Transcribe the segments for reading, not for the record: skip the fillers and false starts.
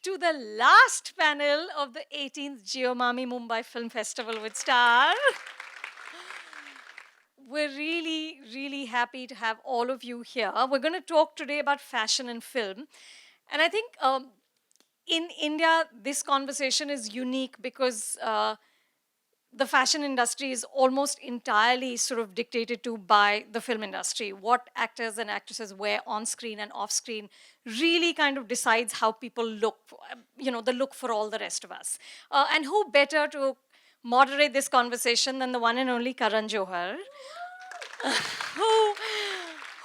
to the last panel of the 18th MAMI Mumbai Film Festival with Star. We're really, really happy to have all of you here. We're going to talk today about fashion and film. And I think in India, this conversation is unique because the fashion industry is almost entirely sort of dictated to by the film industry. What actors and actresses wear on screen and off screen really kind of decides how people look, the look for all the rest of us. And who better to moderate this conversation than the one and only Karan Johar, who,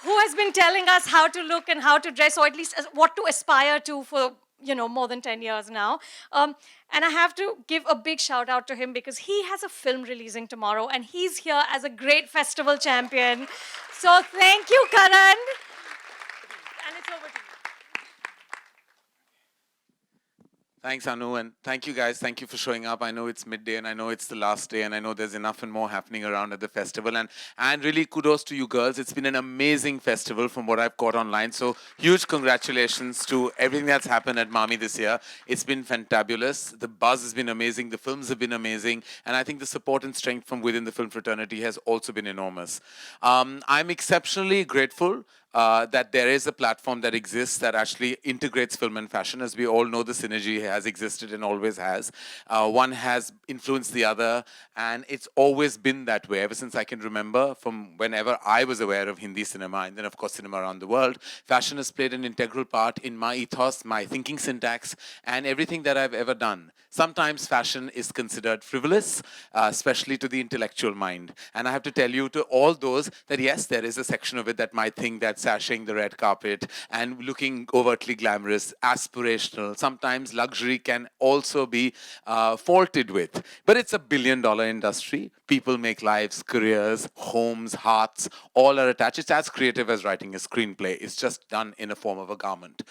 who has been telling us how to look and how to dress, or at least what to aspire to for more than 10 years now. And I have to give a big shout out to him because he has a film releasing tomorrow and he's here as a great festival champion. So thank you, Karan. And it's over to you. Thanks, Anu, and thank you guys. Thank you for showing up. I know it's midday, and I know it's the last day, and I know there's enough and more happening around at the festival. And really, kudos to you girls. It's been an amazing festival from what I've caught online. So huge congratulations to everything that's happened at MAMI this year. It's been fantabulous. The buzz has been amazing. The films have been amazing. And I think the support and strength from within the film fraternity has also been enormous. I'm exceptionally grateful that there is a platform that exists that actually integrates film and fashion. As we all know, the synergy has existed and always has. One has influenced the other, and it's always been that way ever since I can remember, from whenever I was aware of Hindi cinema, and then of course cinema around the world. Fashion has played an integral part in my ethos, my thinking syntax, and everything that I've ever done. Sometimes fashion is considered frivolous, especially to the intellectual mind. And I have to tell you, to all those, that yes, there is a section of it that might think that sashaying the red carpet and looking overtly glamorous, aspirational, sometimes luxury can also be faulted with. But it's a billion-dollar industry. People make lives, careers, homes, hearts, all are attached. It's as creative as writing a screenplay. It's just done in a form of a garment.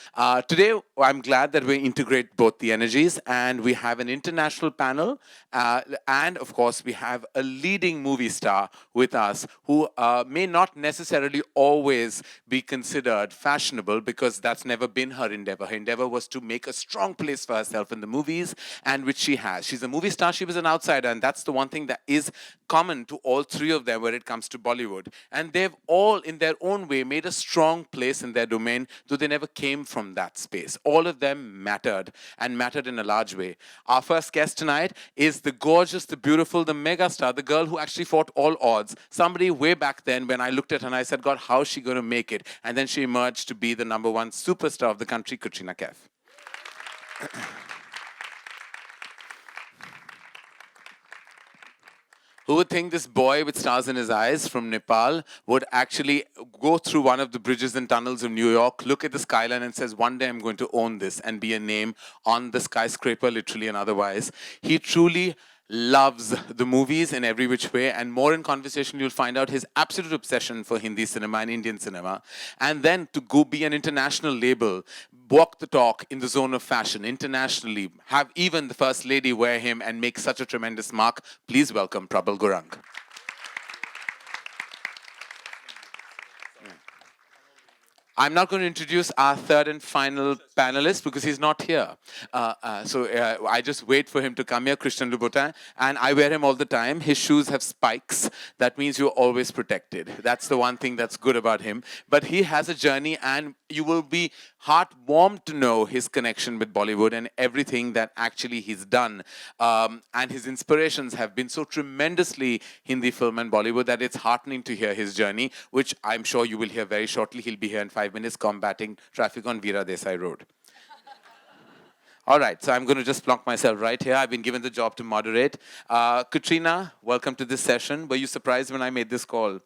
Today, I'm glad that we integrate both the energies, and we have an international panel, and of course, we have a leading movie star with us who may not necessarily always be considered fashionable, because that's never been her endeavor. Her endeavor was to make a strong place for herself in the movies, and which she has. She's a movie star, she was an outsider, and that's the one thing that is common to all three of them when it comes to Bollywood. And they've all, in their own way, made a strong place in their domain, though they never came from that space. All of them mattered, and mattered in a large way. Our first guest tonight is the gorgeous, the beautiful, the mega star, the girl who actually fought all odds. Somebody way back then, when I looked at her and I said, God, how is she going to make it? And then she emerged to be the #1 superstar of the country, Katrina Kaif. Who would think this boy with stars in his eyes from Nepal would actually go through one of the bridges and tunnels of New York, look at the skyline and says, one day I'm going to own this and be a name on the skyscraper, literally and otherwise. He truly loves the movies in every which way, and more in conversation you'll find out his absolute obsession for Hindi cinema and Indian cinema, and then to go be an international label, walk the talk in the zone of fashion internationally, have even the First Lady wear him and make such a tremendous mark. Please welcome Prabal Gurung. I'm not going to introduce our third and final panelist because he's not here. So I just wait for him to come here, Christian Louboutin, and I wear him all the time. His shoes have spikes. That means you're always protected. That's the one thing that's good about him. But he has a journey, and you will be heart-warmed to know his connection with Bollywood and everything that actually he's done. And his inspirations have been so tremendously Hindi film and Bollywood that it's heartening to hear his journey, which I'm sure you will hear very shortly. He'll be here in 5 minutes combating traffic on Veera Desai Road. All right, so I'm going to just plonk myself right here. I've been given the job to moderate. Katrina, welcome to this session. Were you surprised when I made this call?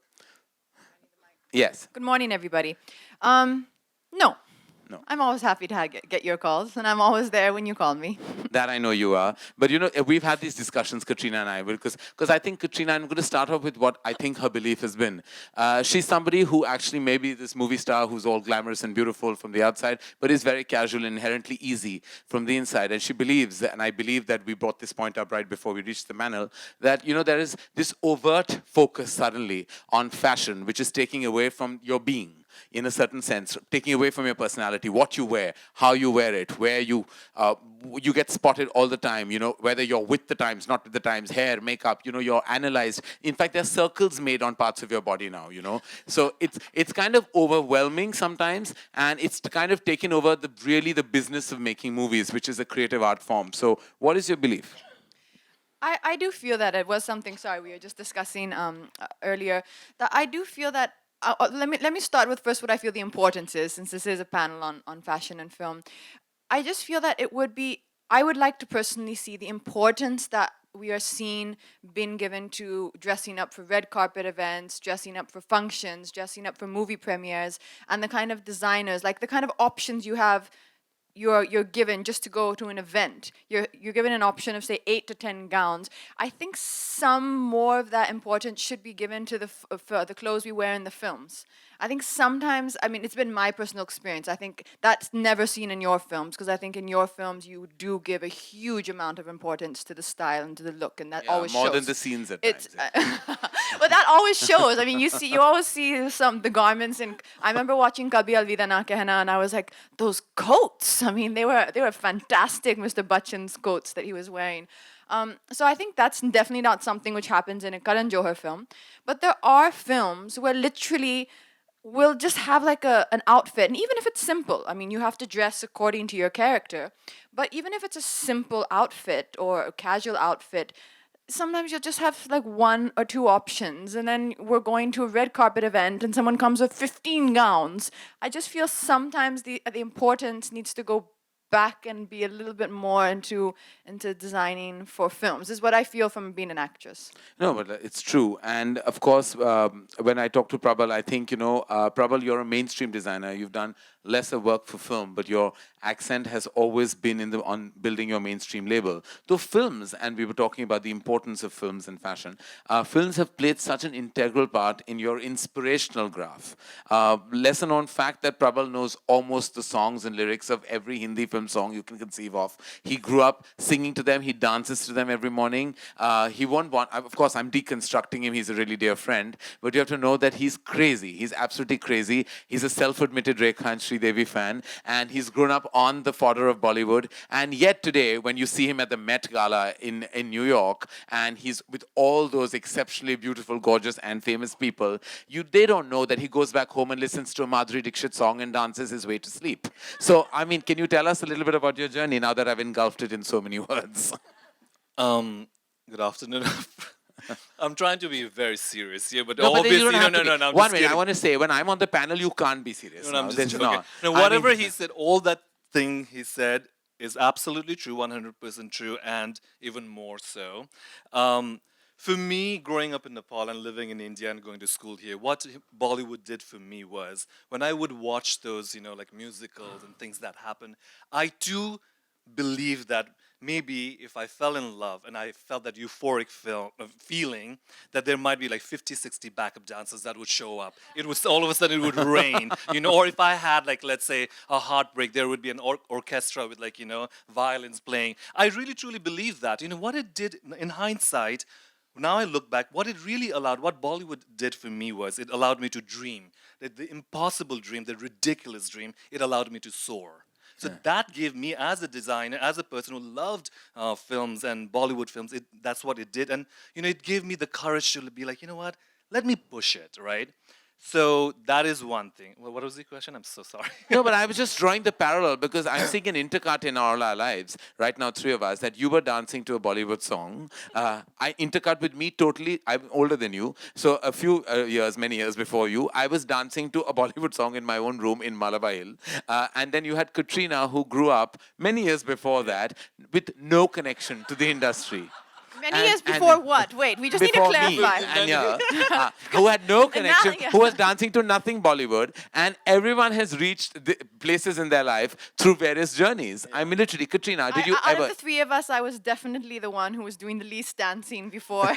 Yes. Good morning, everybody. No. No. I'm always happy to get your calls, and I'm always there when you call me. That I know you are. But you know, we've had these discussions, Katrina and I, because I think Katrina, I'm going to start off with what I think her belief has been. She's somebody who actually may be this movie star who's all glamorous and beautiful from the outside, but is very casual and inherently easy from the inside. And she believes, and I believe that we brought this point up right before we reached the panel, that, you know, there is this overt focus suddenly on fashion, which is taking away from your being. in a certain sense, taking away from your personality, what you wear, how you wear it, where you get spotted all the time, whether you're with the times, not with the times, hair, makeup, you're analyzed. In fact, there are circles made on parts of your body now, So it's kind of overwhelming sometimes, and it's kind of taken over the business of making movies, which is a creative art form. So what is your belief? I do feel that it was something, sorry, we were just discussing earlier, that I do feel that, let me start with first what I feel the importance is, since this is a panel on fashion and film. I just feel that I would like to personally see the importance that we are seeing being given to dressing up for red carpet events, dressing up for functions, dressing up for movie premieres, and the kind of designers, like the kind of options you're given just to go to an event. You're given an option of, say, 8 to 10 gowns. I think some more of that importance should be given to the clothes we wear in the films. I think sometimes, it's been my personal experience. I think that's never seen in your films, because I think in your films you do give a huge amount of importance to the style and to the look, and that always shows. More than the scenes at times. But that always shows. You always see the garments, and I remember watching Kabhi Alvida Na Kehna, and I was like, those coats. They were fantastic, Mr. Bachchan's coats that he was wearing. So I think that's definitely not something which happens in a Karan Johar film. But there are films where literally we'll just have like an outfit, and even if it's simple, you have to dress according to your character, but even if it's a simple outfit or a casual outfit, sometimes you'll just have like 1 or 2 options, and then we're going to a red carpet event and someone comes with 15 gowns. I just feel sometimes the importance needs to go back and be a little bit more into designing for films. This is what I feel from being an actress. No, but it's true. And of course, when I talk to Prabal, I think, Prabal, you're a mainstream designer. You've done lesser work for film, but your accent has always been on building your mainstream label. Though films, and we were talking about the importance of films and fashion, films have played such an integral part in your inspirational graph. Lesser known fact that Prabal knows almost the songs and lyrics of every Hindi film song you can conceive of. He grew up singing to them. He dances to them every morning. He won't want, of course, I'm deconstructing him. He's a really dear friend, but you have to know that he's crazy. He's absolutely crazy. He's a self-admitted Rekha and Sridevi fan, and he's grown up on the fodder of Bollywood. And yet today, when you see him at the Met Gala in New York, and he's with all those exceptionally beautiful, gorgeous, and famous people, they don't know that he goes back home and listens to a Madhuri Dixit song and dances his way to sleep. So, can you tell us a little bit about your journey now that I've engulfed it in so many words? Good afternoon. I'm trying to be very serious here, but No, but obviously, you don't have to no. be. I'm One just minute, I kidding. want to say, when I'm on the panel, you can't be serious. No, I'm There's just joking. not. No, whatever he said, all that thing he said is absolutely true, 100% true, and even more so. For me, growing up in Nepal and living in India and going to school here, what Bollywood did for me was when I would watch those, like musicals and things that happen, I too believe that maybe if I fell in love and I felt that euphoric feeling, that there might be like 50, 60 backup dancers that would show up. It was all of a sudden it would rain, or if I had like, let's say, a heartbreak, there would be an orchestra with like, violins playing. I really truly believe that. What it did in hindsight, now I look back, what Bollywood did for me was it allowed me to dream. The impossible dream, the ridiculous dream, it allowed me to soar. So that gave me, as a designer, as a person who loved films and Bollywood films, that's what it did. And, it gave me the courage to be like, what, let me push it, right? So that is one thing. Well, what was the question? I'm so sorry. No, but I was just drawing the parallel because I'm seeing an intercut in all our lives, right now, 3 of us, that you were dancing to a Bollywood song. I intercut with me totally, I'm older than you. So a few many years before you, I was dancing to a Bollywood song in my own room in Malabar Hill. And then you had Katrina, who grew up many years before that with no connection to the industry. Many years before what? Wait, we just need to Before clarify. me, and who had no connection, who was dancing to nothing Bollywood, and everyone has reached the places in their life through various journeys. I mean, literally, Katrina, did you Out ever? of the 3 of us, I was definitely the one who was doing the least dancing before I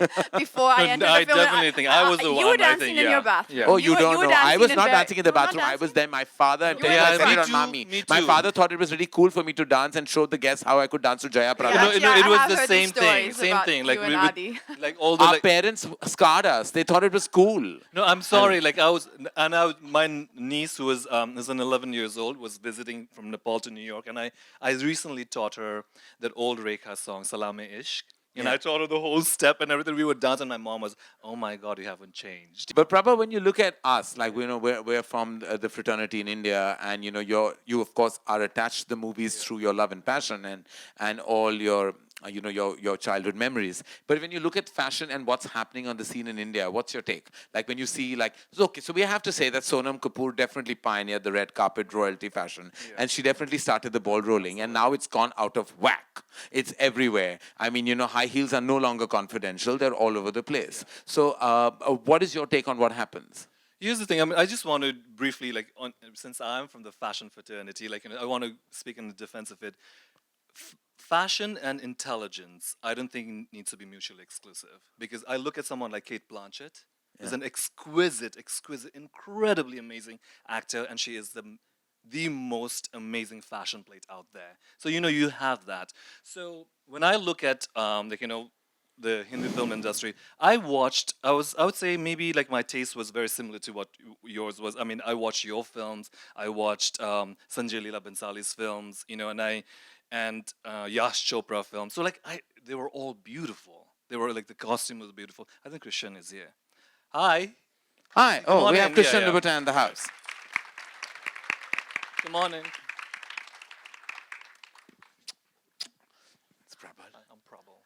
entered I the film. definitely think I was the You one, were I dancing think, in yeah. your bathroom. Yeah. Oh, you don't were know. I dancing was in not very- dancing in the you were not bathroom. I was dancing? there. My father, and were I dancing. said it Me on too, MAMI. me My too. father thought it was really cool for me to dance and show the guests how I could dance to Jaya Prada. Yeah, No, actually, it I was have the heard same these stories thing. about everything. Like You and with, Adi. like all the Our like. parents scarred us. They thought it was cool. No, I'm sorry. Like I was, and my niece who is an 11 years old was visiting from Nepal to New York, and I recently taught her that old Rekha song Salame Ishq. And Yeah. I taught her the whole step and everything. We would dance, and my mom was, "Oh my God, you haven't changed." But Prabha, when you look at us, like we're from the fraternity in India, and you of course are attached to the movies through your love and passion and all your your childhood memories. But when you look at fashion and what's happening on the scene in India, what's your take? Like when you see so we have to say that Sonam Kapoor definitely pioneered the red carpet royalty fashion, and she definitely started the ball rolling, and now it's gone out of whack. It's everywhere. I mean, high heels are no longer confidential; they're all over the place. So, what is your take on what happens? Here's the thing. I mean, I just want to briefly, like, since I'm from the fashion fraternity, like, I want to speak in the defense of it. Fashion and intelligence, I don't think needs to be mutually exclusive. Because I look at someone like Kate Blanchett, who's an exquisite, incredibly amazing actor, and she is the most amazing fashion plate out there. So you have that. So when I look at the Hindi film industry, I would say maybe like my taste was very similar to what yours was. I mean, I watched your films, I watched Sanjay Leela Bhansali's films, and Yash Chopra films. So like they were all beautiful. They were like the costume was beautiful. I think Christian is here. Hi. Hi. Come Oh, on we in. have Christian Yeah. Louboutin in the house. Come on in. It's Prabal. I'm Prabal.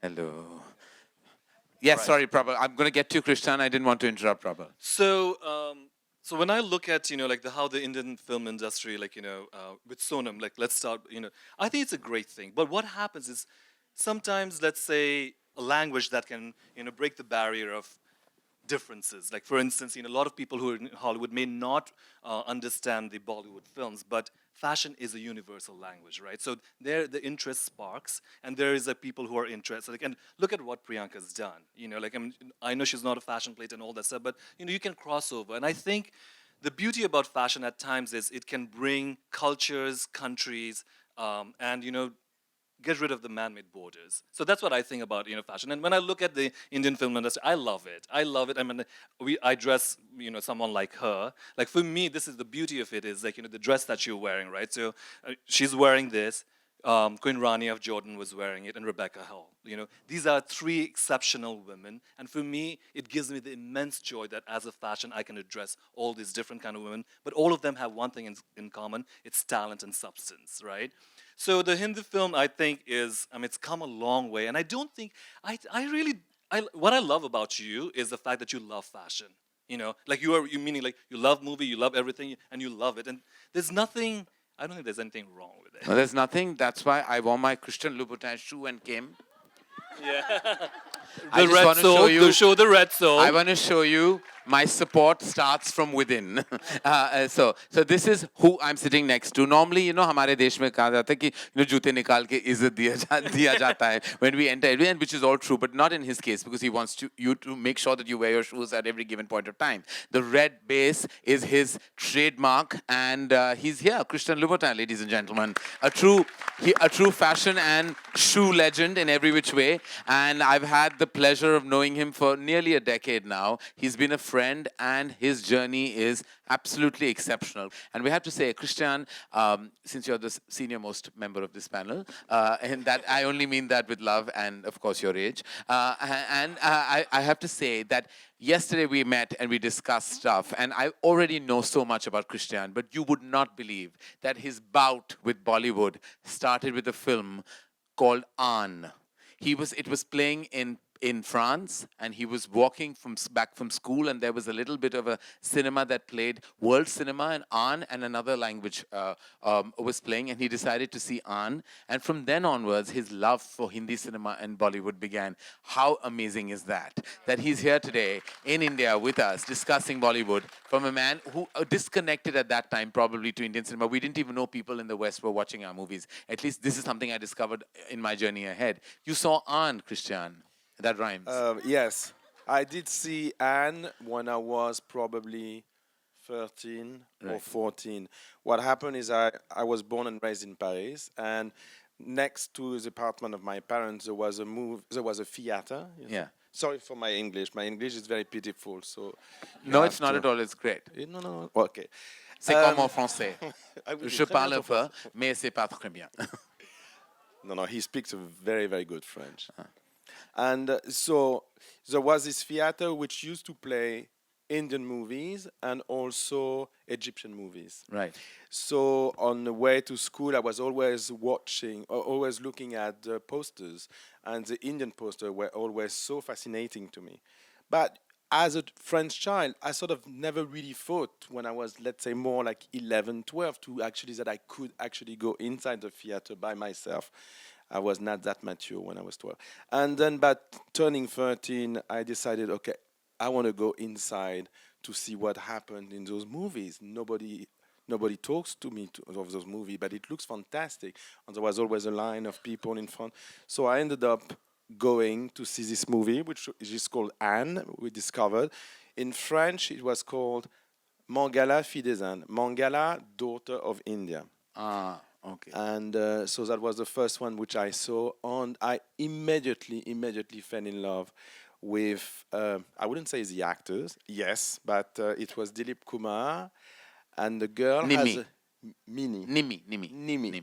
Hello. Yes, Right. sorry, Prabal. I'm going to get to you, Christian. I didn't want to interrupt Prabal. So when I look at like how the Indian film industry with Sonam, like let's start, I think it's a great thing. But what happens is sometimes, let's say, a language that can break the barrier of differences. Like for instance, a lot of people who are in Hollywood may not understand the Bollywood films, but fashion is a universal language, right? So there, the interest sparks, and there is a people who are interested. Like, and look at what Priyanka's done. I know she's not a fashion plate and all that stuff, but you can cross over. And I think the beauty about fashion at times is it can bring cultures, countries, and get rid of the man-made borders. So that's what I think about fashion. And when I look at the Indian film industry, I love it. I love it. I mean, I dress someone like her. Like for me, this is the beauty of it is like the dress that you're wearing, right? So she's wearing this. Queen Rani of Jordan was wearing it, and Rebecca Hall. These are three exceptional women, and for me, it gives me the immense joy that as a fashion, I can address all these different kind of women, but all of them have one thing in common: it's talent and substance, right? So the Hindi film, I think, it's come a long way, and I don't think what I love about you is the fact that you love fashion. Like you meaning like you love movie, you love everything, and you love it, and there's nothing. I don't think there's anything wrong with it. No, there's nothing. That's why I wore my Christian Louboutin shoe and came. Yeah. I The just red want to show soul. you. To show the red soul. I want to show you my support starts from within. So this is who I'm sitting next to. Normally, हमारे देश में कहा जाता है कि जूते निकाल के इज्जत दिया जाता है when we enter, and which is all true, but not in his case because he wants you to make sure that you wear your shoes at every given point of time. The red base is his trademark, and he's here, Christian Louboutin, ladies and gentlemen, a true fashion and shoe legend in every which way. And I've had the pleasure of knowing him for nearly a decade now. He's been a friend, and his journey is absolutely exceptional. And we have to say, Christian, since you're the senior most member of this panel, and that I only mean that with love and, of course, your age. I have to say that yesterday we met and we discussed stuff, and I already know so much about Christian, but you would not believe that his bout with Bollywood started with a film called Aan. It was playing in France, and he was walking back from school, and there was a little bit of a cinema that played world cinema, and Aan and another language was playing, and he decided to see Aan. And from then onwards, his love for Hindi cinema and Bollywood began. How amazing is that? That he's here today in India with us discussing Bollywood from a man who disconnected at that time probably to Indian cinema. We didn't even know people in the West were watching our movies. At least this is something I discovered in my journey ahead. You saw Aan, Christian. That rhymes. Yes, I did see Anne when I was probably 13 or Right. 14. What happened is I was born and raised in Paris, and next to the apartment of my parents, there was a theater. Yeah. Sorry for my English. My English is very pitiful, so. you No, have it's not to- at all. It's great. No, no, no. Okay. C'est comme en français. Ah oui, Je très bien parle un ton peu, français. mais c'est pas très bien. No, no, he speaks a very, very good French. And so there was this theater which used to play Indian movies and also Egyptian movies. Right. So on the way to school, I was always watching, or always looking at the posters, and the Indian posters were always so fascinating to me. But as a French child, I sort of never really thought when I was, let's say, more like 11, 12, to actually that I could actually go inside the theater by myself. I was not that mature when I was 12. And then, but turning 13, I decided, okay, I want to go inside to see what happened in those movies. Nobody talks to me of those movies, but it looks fantastic. And there was always a line of people in front. So I ended up going to see this movie, which is called Anne, we discovered. In French, it was called Mangala, fille des Indes. Mangala, daughter of India. Ah, okay. And so that was the first one which I saw. And I immediately fell in love with, I wouldn't say the actors, yes, but it was Dilip Kumar. And the girl Nimi. has a Mini. Nimi.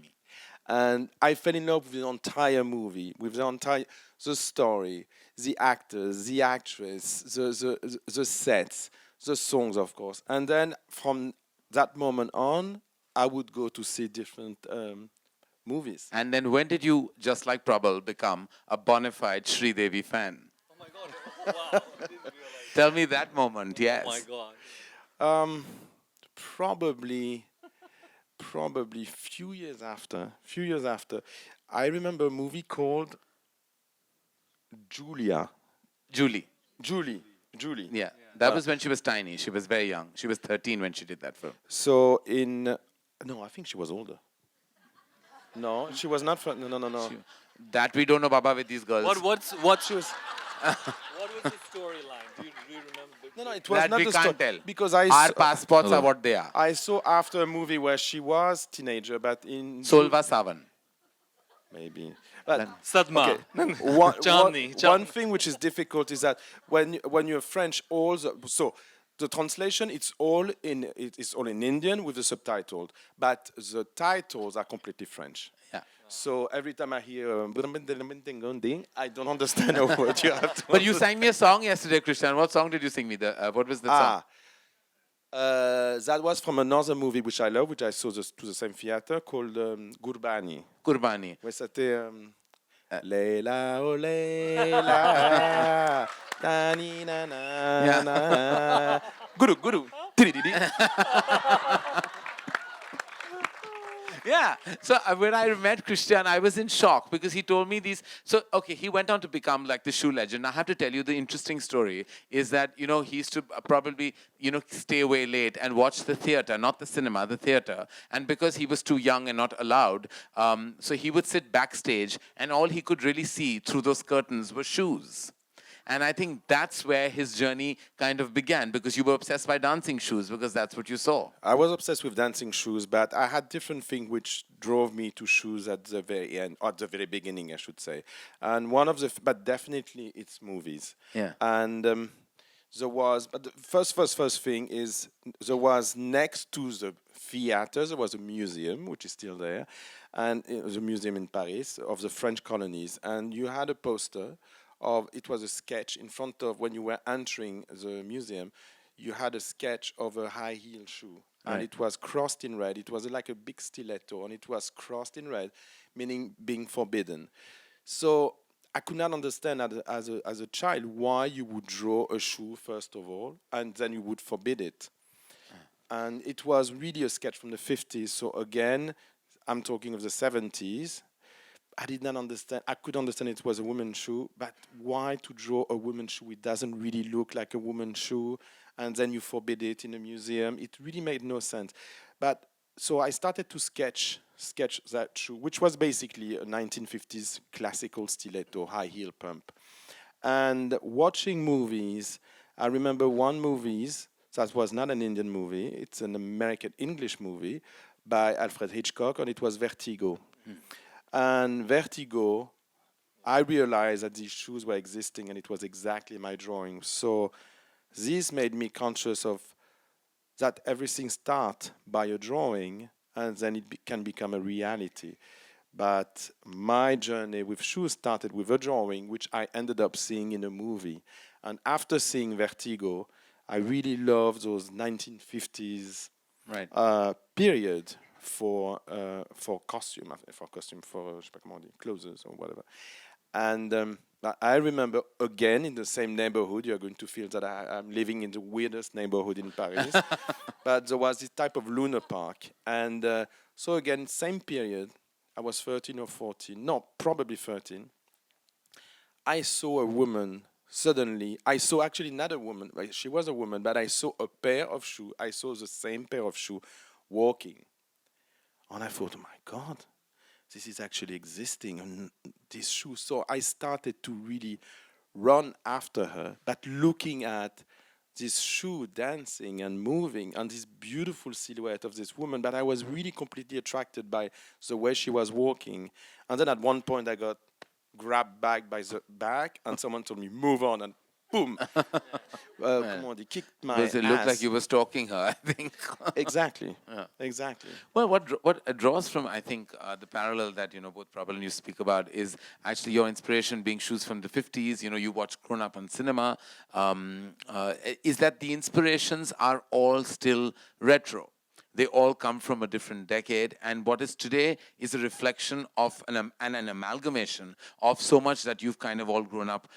And I fell in love with the entire movie, with the story, the actors, the actress, the sets, the songs, of course. And then from that moment on, I would go to see different movies. And then when did you, just like Prabal, become a bona fide Sri Devi fan? Oh my God! Wow! I didn't realize. Tell me that moment, yes. Oh my God! Probably few years after, I remember a movie called Julie. Yeah. That was when she was tiny. She was very young. She was 13 when she did that film. So no, I think she was older. No, she was not. No. That we don't know, Baba, with these girls. What She was. What was the storyline? Do you remember? No, it was That not we the can't story tell. because I Our saw, passports are what they are. I saw after a movie where she was teenager, but in Solva Savan. maybe. But Sadma. okay. Chandni. One thing which is difficult is that when you're French, so the translation it's all in Indian with the subtitled, but the titles are completely French. Yeah. So every time I hear I don't understand a word you have to. But you sang me a song yesterday, Christian. What song did you sing me? What was the song? That was from another movie which I love, which I saw to the same theater called Gurbani. Kurbani. Ouais, c'était Leila, oh Leila, tani na na na. Guru. Tidididi. Yeah. So when I met Christian, I was in shock because he told me these. So, okay, he went on to become like the shoe legend. I have to tell you the interesting story is that, he used to probably, stay away late and watch the theater, not the cinema, the theater. And because he was too young and not allowed, so he would sit backstage and all he could really see through those curtains were shoes. And I think that's where his journey kind of began because you were obsessed by dancing shoes because that's what you saw. I was obsessed with dancing shoes, but I had different things which drove me to shoes at the very end, or at the very beginning, I should say. And one of but definitely it's movies. Yeah. And but the first thing is there was next to the theater, there was a museum, which is still there, and it was a museum in Paris of the French colonies. And you had a poster it was a sketch in front of, when you were entering the museum, you had a sketch of a high heel shoe. Right. And it was crossed in red. It was like a big stiletto, and it was crossed in red, meaning being forbidden. So I could not understand as a child why you would draw a shoe, first of all, and then you would forbid it. And it was really a sketch from the 50s. So again, I'm talking of the 70s. I did not understand. I could understand it was a woman's shoe, but why to draw a woman's shoe? It doesn't really look like a woman's shoe, and then you forbid it in a museum. It really made no sense. But so I started to sketch that shoe, which was basically a 1950s classical stiletto, high heel pump. And watching movies, I remember one movie that was not an Indian movie. It's an American English movie by Alfred Hitchcock, and it was Vertigo. And Vertigo, I realized that these shoes were existing and it was exactly my drawing. So this made me conscious of that everything starts by a drawing and then it can become a reality. But my journey with shoes started with a drawing, which I ended up seeing in a movie. And after seeing Vertigo, I really loved those 1950s Right. period for costume, for je sais pas comment on dit, clothes or whatever. And I remember again in the same neighborhood. You're going to feel that I'm living in the weirdest neighborhood in Paris. But there was this type of Luna Park, and so again, same period. I was 13 or 14. No, probably 13. I saw a woman. Suddenly, I saw actually not a woman. Like, she was a woman, but I saw a pair of shoes. I saw the same pair of shoes walking, and I thought, oh my God, this is actually existing on these shoes. So I started to really run after her, but looking at this shoe dancing and moving and this beautiful silhouette of this woman. But I was really completely attracted by the way she was walking. And then at one point I got grabbed back by the back and someone told me, move on, and boom. Comment on dit, kicked my Because it looked like ass. you were stalking her, I think. Exactly. Yeah. Exactly. Well, what draws from, I think, the parallel that, both Prabal and you speak about is actually your inspiration being shoes from the 50s. You watch Grown Up on cinema. Is that the inspirations are all still retro? They all come from a different decade, and what is today is a reflection of an amalgamation of so much that you've kind of all grown up.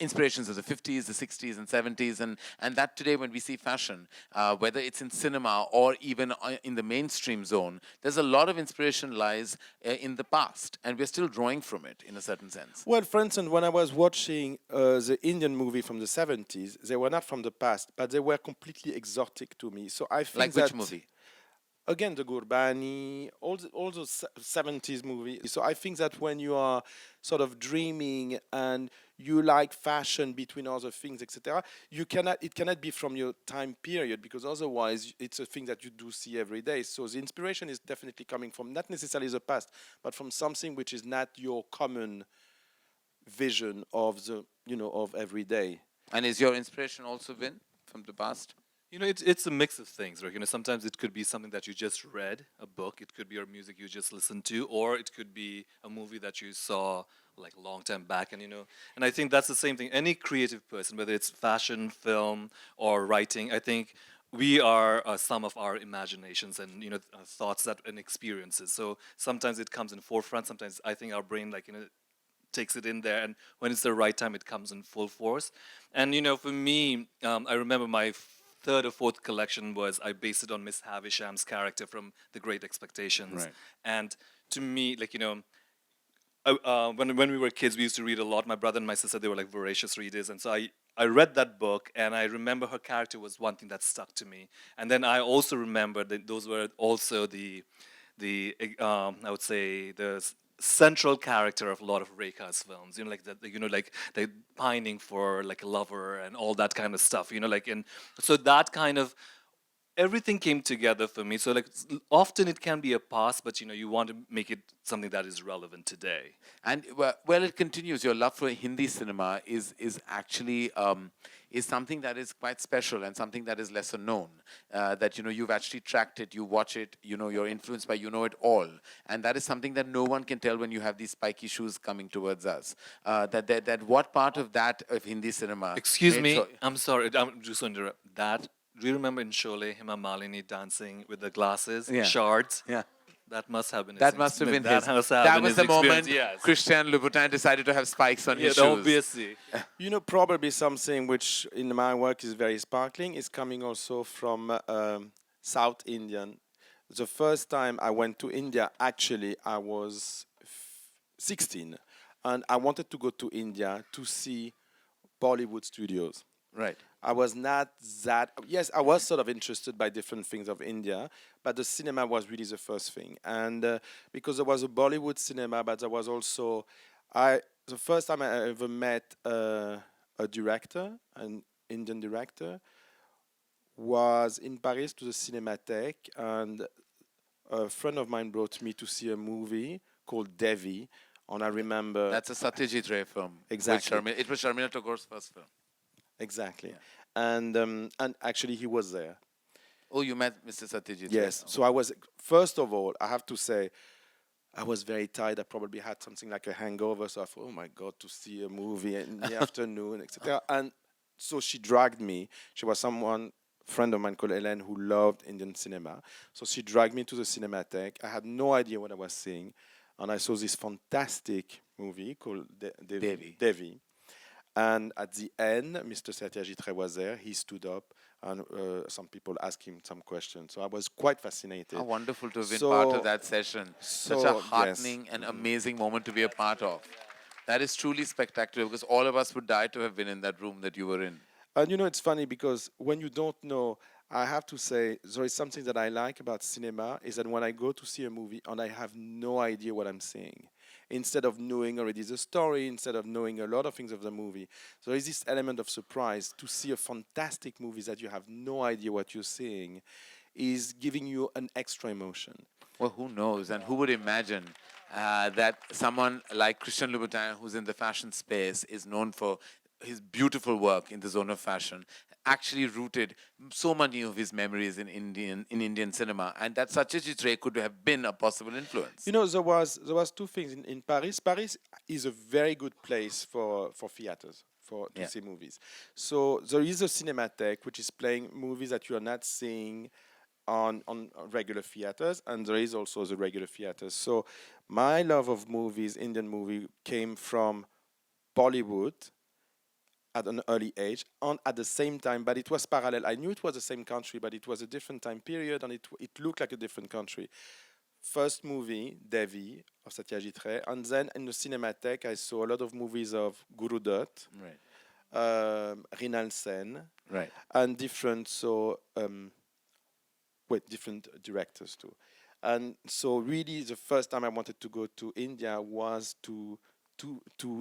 Inspirations of the 50s, the 60s, and 70s, and that today when we see fashion, whether it's in cinema or even in the mainstream zone, there's a lot of inspiration lies in the past, and we're still drawing from it in a certain sense. Well, for instance, when I was watching the Indian movie from the 70s, they were not from the past, but they were completely exotic to me. So I think Like that which movie? again, the Gurbani, all those 70s movies. So I think that when you are sort of dreaming and you like fashion between other things, etc., it cannot be from your time period, because otherwise it's a thing that you do see every day. So the inspiration is definitely coming from not necessarily the past, but from something which is not your common vision of of every day. And is your inspiration also been from the past? It's a mix of things, right? Sometimes it could be something that you just read, a book. It could be your music you just listened to, or it could be a movie that you saw like a long time back. And I think that's the same thing. Any creative person, whether it's fashion, film, or writing, I think we are some of our imaginations and thoughts and experiences. So sometimes it comes in forefront. Sometimes I think our brain takes it in there, and when it's the right time, it comes in full force. And for me, I remember my third or fourth collection I based it on Miss Havisham's character from The Great Expectations. Right. And to me, when we were kids, we used to read a lot. My brother and my sister, they were like voracious readers, and so I read that book, and I remember her character was one thing that stuck to me. And then I also remember that those were also the I would say the central character of a lot of Rekha's films, like that, like they pining for like a lover and all that kind of stuff, and so that kind of everything came together for me. So often it can be a past, but you want to make it something that is relevant today. And well, it continues. Your love for Hindi cinema is actually is something that is quite special and something that is lesser known. That you've actually tracked it, you watch it, you're influenced by it all, and that is something that no one can tell when you have these spiky shoes coming towards us. That what part of that of Hindi cinema? Excuse made me, so- I'm sorry, I'm just going to interrupt. Do you remember in Sholay, Hema Malini dancing with the glasses, Yeah. shards? Yeah. That must have been That must have been his. That must have That been was his the moment experience, yes. Christian Louboutin decided to have spikes on his Yeah, shoes. obviously. Probably something which in my work is very sparkling is coming also from South Indian. The first time I went to India, actually, I was 16, and I wanted to go to India to see Bollywood studios. Right. I was not that. Yes, I was sort of interested by different things of India, but the cinema was really the first thing. And because there was a Bollywood cinema, but there was also, the first time I ever met a director, an Indian director, was in Paris to the Cinémathèque, and a friend of mine brought me to see a movie called Devi, and I remember That's a Satyajit Ray film. with Exactly. It was Sharmila Tagore's first film. exactly, and actually he was there. Oh, you met Mr. Satyajit Ray. Yes. So I was, first of all, I have to say, I was very tired. I probably had something like a hangover. So I thought, oh my God, to see a movie in the afternoon, etc. And so she dragged me. She was friend of mine called Hélène, who loved Indian cinema. So she dragged me to the Cinematheque. I had no idea what I was seeing. And I saw this fantastic movie called Devi. Devi. And at the end, Mr. Satyajit Ray was there. He stood up, and some people asked him some questions. So I was quite fascinated. How wonderful to have been So- part of that session. Such a so, yes. heartening and amazing moment to be a part of. That is truly spectacular because all of us would die to have been in that room that you were in. And it's funny because when you don't know, I have to say, there is something that I like about cinema is that when I go to see a movie and I have no idea what I'm seeing, instead of knowing already the story, instead of knowing a lot of things of the movie, there is this element of surprise to see a fantastic movie that you have no idea what you're seeing is giving you an extra emotion. Well, who knows? And who would imagine that someone like Christian Louboutin, who's in the fashion space, is known for his beautiful work in the zone of fashion, actually rooted so many of his memories in Indian cinema, and that Satyajit Ray could have been a possible influence. There was two things in Paris. Paris is a very good place for theaters to Yeah. see movies. So there is a Cinematheque which is playing movies that you are not seeing on regular theaters, and there is also the regular theaters. So my love of movies, Indian movie, came from Bollywood at an early age and at the same time, but it was parallel. I knew it was the same country, but it was a different time period and it looked like a different country. First movie, Devi, of Satyajit Ray, and then in the Cinematheque, I saw a lot of movies of Guru Dutt, Right. Rinal Sen, Right. and different directors too. And so really the first time I wanted to go to India was to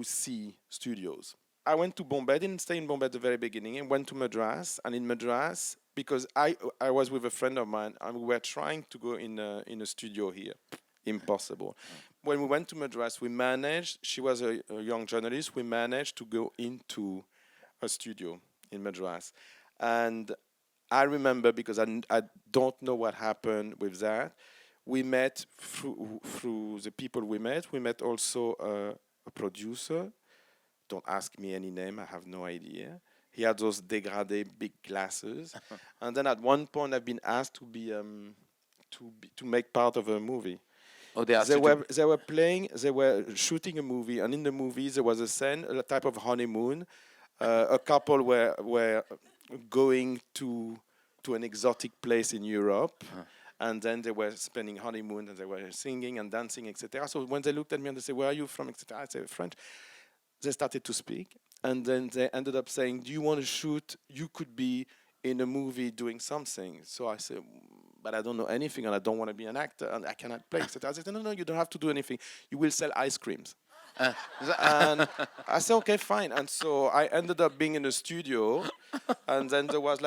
see studios. I went to Bombay. I didn't stay in Bombay at the very beginning. I went to Madras, and in Madras, because I was with a friend of mine, and we were trying to go in a studio here. Impossible. When we went to Madras, we managed. She was a young journalist. We managed to go into a studio in Madras, and I remember because I don't know what happened with that. We met through the people we met. We met also a producer. Don't ask me any name. I have no idea. He had those dégradé big glasses, and then at one point I've been asked to be to make part of a movie. Oh, they asked They you they were shooting a movie, and in the movie there was a scene, a type of honeymoon. A couple were going to an exotic place in Europe, and then they were spending honeymoon, and they were singing and dancing, etc. So when they looked at me and they said, "Where are you from?" etc., I said, "French." They started to speak, and then they ended up saying, "Do you want to shoot? You could be in a movie doing something." So I said, "But I don't know anything, and I don't want to be an actor, and I cannot play." So I said, "No, you don't have to do anything. You will sell ice creams." And I said, "Okay, fine." And so I ended up being in a studio, and then there was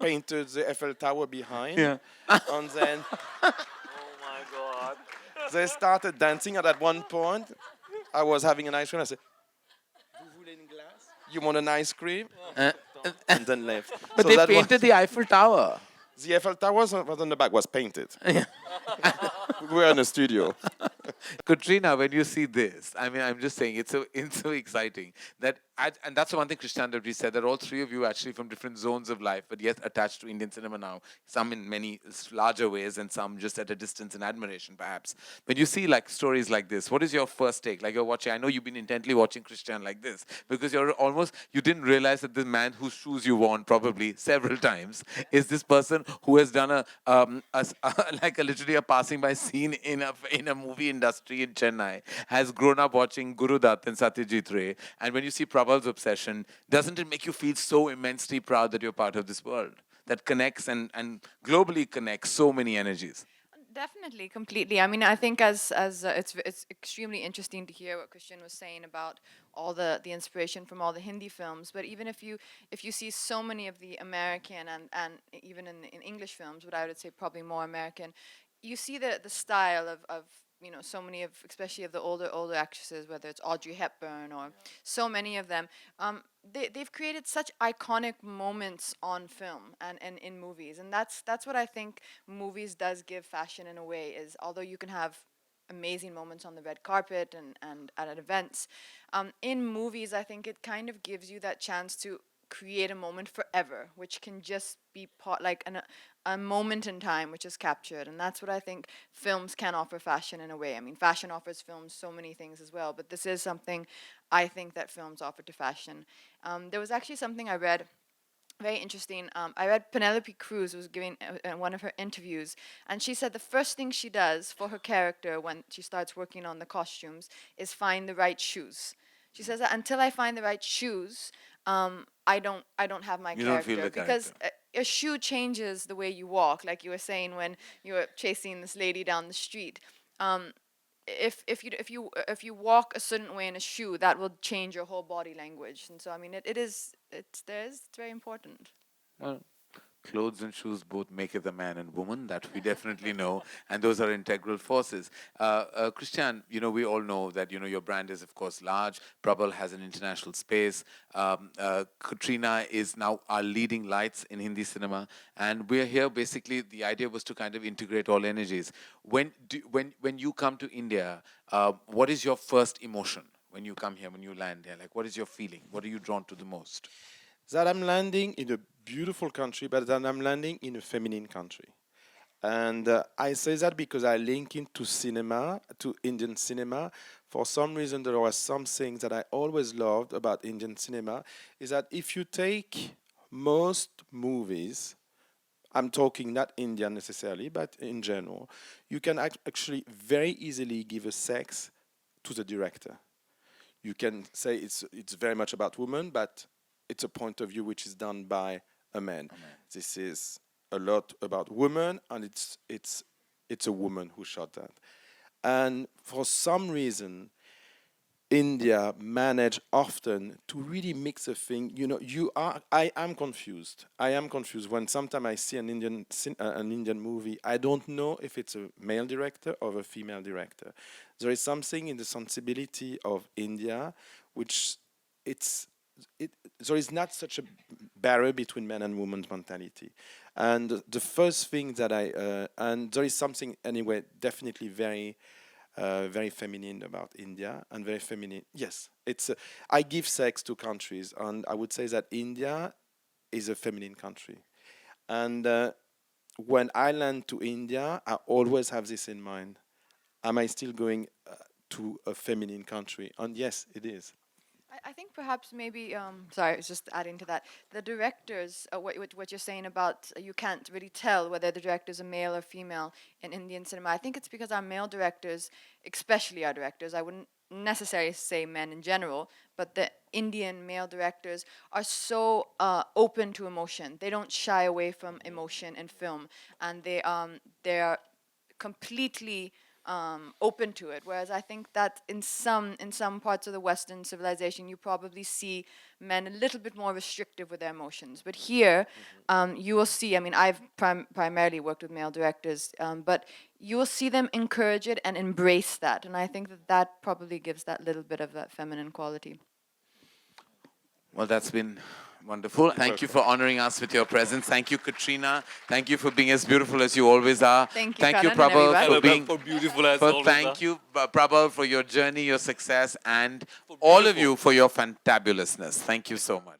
painted the Eiffel Tower behind, and then oh my God, they started dancing, and at one point, I was having an ice cream. I said, "Vous voulez une glace? You want an ice cream?" And then left. But So they that was- painted the Eiffel Tower. the Eiffel Tower was on the back, was painted. We were in a studio. Katrina, when you see this, I mean, I'm just saying it's so exciting that, and that's the one thing Christian Dabri said, that all three of you actually from different zones of life, but yet attached to Indian cinema now, some in many larger ways and some just at a distance in admiration, perhaps. When you see like stories like this, what is your first take? Like you're watching, I know you've been intently watching Christian like this, because you didn't realize that the man whose shoes you worn probably several times is this person who has done like literally a passing by scene in a movie industry in Chennai, has grown up watching Guru Dutt and Satyajit Ray, and when you see Prabal's obsession, doesn't it make you feel so immensely proud that you're part of this world that connects and globally connects so many energies? Definitely, completely. I mean, I think as it's extremely interesting to hear what Christian was saying about all the inspiration from all the Hindi films. But even if you see so many of the American and even in English films, but I would say probably more American, you see the style of so many of, especially of the older actresses, whether it's Audrey Hepburn or so many of them, they've created such iconic moments on film and in movies, and that's what I think movies does give fashion in a way. Is although you can have amazing moments on the red carpet and at events, in movies I think it kind of gives you that chance to create a moment forever, which can just be a moment in time which is captured. And that's what I think films can offer fashion in a way. I mean, fashion offers films so many things as well, but this is something I think that films offer to fashion. There was actually something I read very interesting. I read Penelope Cruz was giving one of her interviews, and she said the first thing she does for her character when she starts working on the costumes is find the right shoes. She says that until I find the right shoes, I don't have my You don't feel character, the because character. a shoe changes the way you walk. Like you were saying when you were chasing this lady down the street. If you walk a certain way in a shoe, that will change your whole body language. And so I mean it's very important. Well, clothes and shoes both make it the man and woman, that we definitely know, and those are integral forces. Christian, we all know that, your brand is, of course, large. Prabal has an international space. Katrina is now our leading lights in Hindi cinema, and we're here, basically, the idea was to kind of integrate all energies. When you come to India, what is your first emotion when you come here, when you land here? Like, what is your feeling? What are you drawn to the most? That I'm landing in a beautiful country, but that I'm landing in a feminine country. And I say that because I link into cinema, to Indian cinema. For some reason, there was something that I always loved about Indian cinema, is that if you take most movies, I'm talking not Indian necessarily, but in general, you can actually very easily give a sex to the director. You can say it's very much about women, but it's a point of view which is done by a man. This is a lot about women, and it's a woman who shot that. And for some reason, India manage often to really mix a thing. I am confused. I am confused when sometimes I see an Indian movie. I don't know if it's a male director or a female director. There is something in the sensibility of India, which there is not such a barrier between men and women's mentality. And the first thing that and there is something anyway definitely very very feminine about India, and very feminine. Yes, I give sex to countries, and I would say that India is a feminine country. And when I land to India, I always have this in mind. Am I still going to a feminine country? And yes, it is. I think perhaps maybe sorry, I was just adding to that. The directors, what you're saying about you can't really tell whether the director's a male or female in Indian cinema. I think it's because our male directors, especially our directors, I wouldn't necessarily say men in general, but the Indian male directors are so open to emotion. They don't shy away from emotion in film, and they are completely open to it. Whereas I think that in some parts of the Western civilization, you probably see men a little bit more restrictive with their emotions. But here, you will see. I mean, I've primarily worked with male directors, but you will see them encourage it and embrace that. And I think that probably gives that little bit of that feminine quality. Well, that's been wonderful. Thank you for honoring us with your presence. Thank you, Katrina. Thank you for being as beautiful as you always are. Thank you, Thank you, Karan and Prabal, everybody. for being. For beautiful as But always. thank you, Prabal, for your journey, your success, and all of you for your fantabulousness. Thank you so much.